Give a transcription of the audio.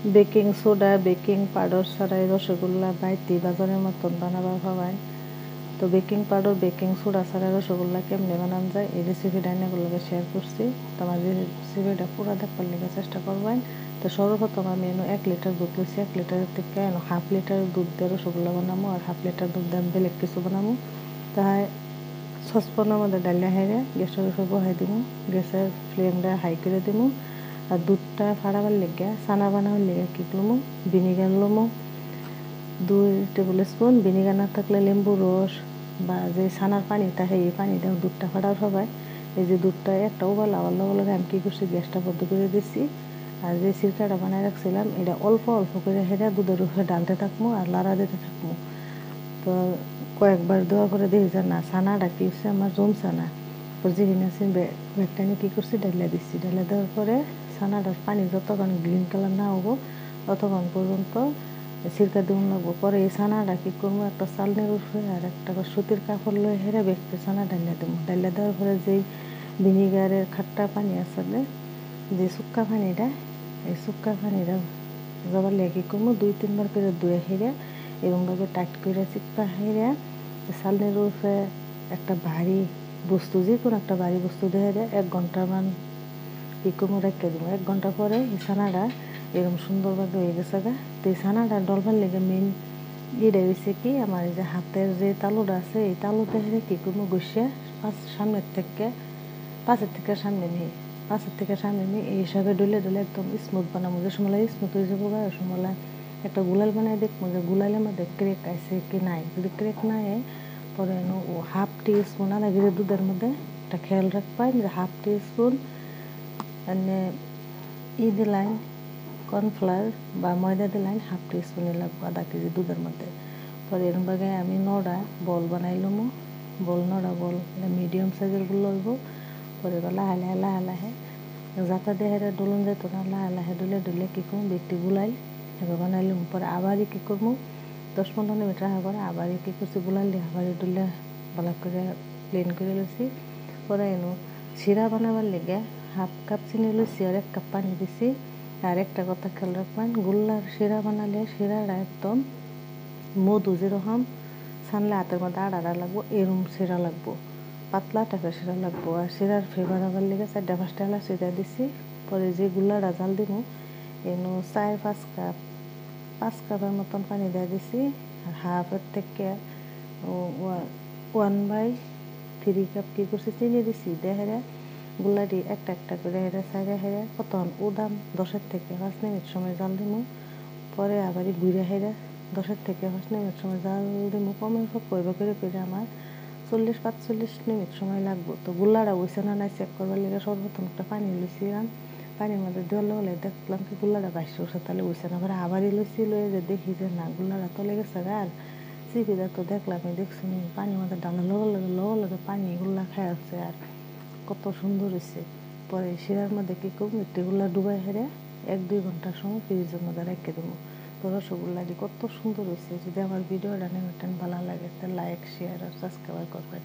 Baking soda baking powder ছাড়াই রসগোল্লা বাইতি বাজারের মতন বানাবার হওয়ায় তো বেকিং পাউডার বেকিং সোডা ছাড়া রসগোল্লা কেমনে বানানো যায় এই রেসিপিটা আপনাদের শেয়ার করছি। তো আমার রেসিপিটা পুরো দেখবার লেগে চেষ্টা করবেন। তো সর্বপ্রথম আমি 1 লিটার দুধ লইছি, 1 লিটারের থেকে হাফ লিটার দুধ দিয়ে রসগোল্লা বানাবো আর হাফ লিটার দুধ দিয়ে আমি বেলেগ কিছু বানাবো। তাই সসপ্যানের মধ্যে ডালিয়া হেরে গ্যাসের উপরে বহাই দিব, গ্যাসের ফ্লেমটা হাই করে দিব। আর দুধটা ফাড়াবার লেগে ছানা বানাবার লেগে কী করবো, ভিনিগার লমো 2 টেবিল স্পুন। ভিনিগার না থাকলে লেম্বু রস বা যে ছানার পানি থাকে এই পানি দিয়ে দুধটা ফাটার সবাই। এই যে দুধটা একটা উবাল আবার আমি কী করছি, গ্যাসটা বন্ধ করে দিচ্ছি। আর যে সিরকাটা বানায় রাখছিলাম এটা অল্প অল্প করে হেরে দুধের উপরে ডালতে থাকবো আর লাড়া দিতে থাকবো। তো কয়েকবার দেওয়ার পরে দেখি যে না ছানাটা কী হচ্ছে আমার জমছে না। যেখানে আছে ব্যাগটা নিয়ে কী করছি, ডালিয়া দিচ্ছি। ডালিয়া দেওয়ার পরে ছানাটার পানি যতক্ষণ গ্রিন কালার না হবো ততক্ষণ পর্যন্ত সিরকা দিন লাগবো। পরে এই ছানাটা কী করবো, একটা চালনির উপরে আর একটা সুতির কাপড় লয়ে হেরে বেঁকতে ছানা ডালিয়া দেবো। ডালিয়া দেওয়ার পরে যেই ভিনিগারের খাট্টা পানি আসলে যে শুক্কা পানিটা, এই শুক্কা পানিটা জবার লেগে কী করবো 2-3 বার করে ধুয়ে হেরে এরকমভাবে টাইট করে চিপকা হেরে চালনির উপরে একটা ভারী বস্তু যে কোনো একটা ভারী বস্তু দিয়ে 1 ঘন্টার মান কী করবো রেখে দেবো। 1 ঘন্টা পরে এই ছানাটা এরকম সুন্দরভাবে হয়ে গেছে গা। তো এই ছানাটা ডলবার লেগে মেন এটা হয়েছে কি, আমার এই যে হাতের যে তালুটা আছে এই তালুতে হেরে কী করবো বসে সামনের থেকে পাশের থেকে সামনে নিয়ে এই হিসাবে ডলে একদম স্মুথ বানাবো। যে সময় স্মুথ হয়ে যাবো ওই সময় একটা গুলাল বানাই দেখবো যে গুলালের মধ্যে ক্রেক আছে কি নাই। যদি ক্রেক নাই পরে ও হাফ টি স্পুন আদা কেজি দুধের মধ্যে একটা খেয়াল রাখবেন যে হাফ টি স্পুন মানে দিলেন কর্নফ্লাওয়ার বা ময়দা দিলেন হাফ টি স্পুনই লাগবো আধা কেজি দুধের মধ্যে। পরে এরকমভাবে আমি 9টা বল বানাইলাম। বল মিডিয়াম সাইজের বল লইব। পরে লাহে যাতা দিয়ে হেরে ডলন যেত না, লাহে ডলে কী করবো একটি গুলাই এবার বানাইলাম। পরে আবারই কী করবো 10-15 মিনিট রাখার পরে আবারই কী করছি গুলাল দিয়ে আবারই ডলে ভালো করে প্লেন করে লইছি। পরে শিরা বানাবার লেগে হাফ কাপ চিনি লইছি আর 1 কাপ পানি দিছি। আর একটা কথা খেয়াল রাখবেন, গোল্লার শিরা বানালে শিরাটা একদম মধু যেরকম ছানলে হাতের মধ্যে আড়া লাগবো এরকম শিরা লাগবো, পাতলা টাইপের শিরা লাগবো। আর শিরার ফ্লেভার আবার লেগে 4-5টা এলাচ দিয়ে দিছি। পরে যে গুল্লাটা জাল দিব 5 কাপের মতন পানি দিয়ে দিছি। আর হাফের থেকে 1/3 কাপ কী করছি চিনি দিছি। হেরে গুল্লাটি একটা করে হেরে সাইডে হেরে কতক্ষণ উদাম 10 থেকে 5 মিনিট সময় জাল দিব। পরে আবারই ঘুরে হেরে 10 থেকে 5 মিনিট সময় জাল দিব। কমের সব করে আমার 40-45 মিনিট সময় লাগবো। তো গুল্লাটা বসে না নাই চেক করবার লেগে সর্বপ্রথম একটা পানি লইছিলাম, পানির মধ্যে দেওয়ালে দেখলাম কি গুল্লাটা বাইশে উঠছে, তাহলে বসে না। আবার আবারই লইয়ে যে দেখি যে না গুল্লাটা তলে গেছে আর চিপিটা তো দেখছি পানির মধ্যে ডানার লগে পানি গুল্লা খাই আছে আর কত সুন্দর হয়েছে। পরে শিরার মধ্যে কী করবো একটু গুল্লা ডুবাই হেরে 1-2 ঘন্টার সময় ফ্রিজের মধ্যে রেখে দেবো। তো রসগোল্লাটি কত সুন্দর হয়েছে। যদি আমার ভিডিওটা নেন ভালো লাগে তাহলে লাইক শেয়ার আর সাবস্ক্রাইব করবেন।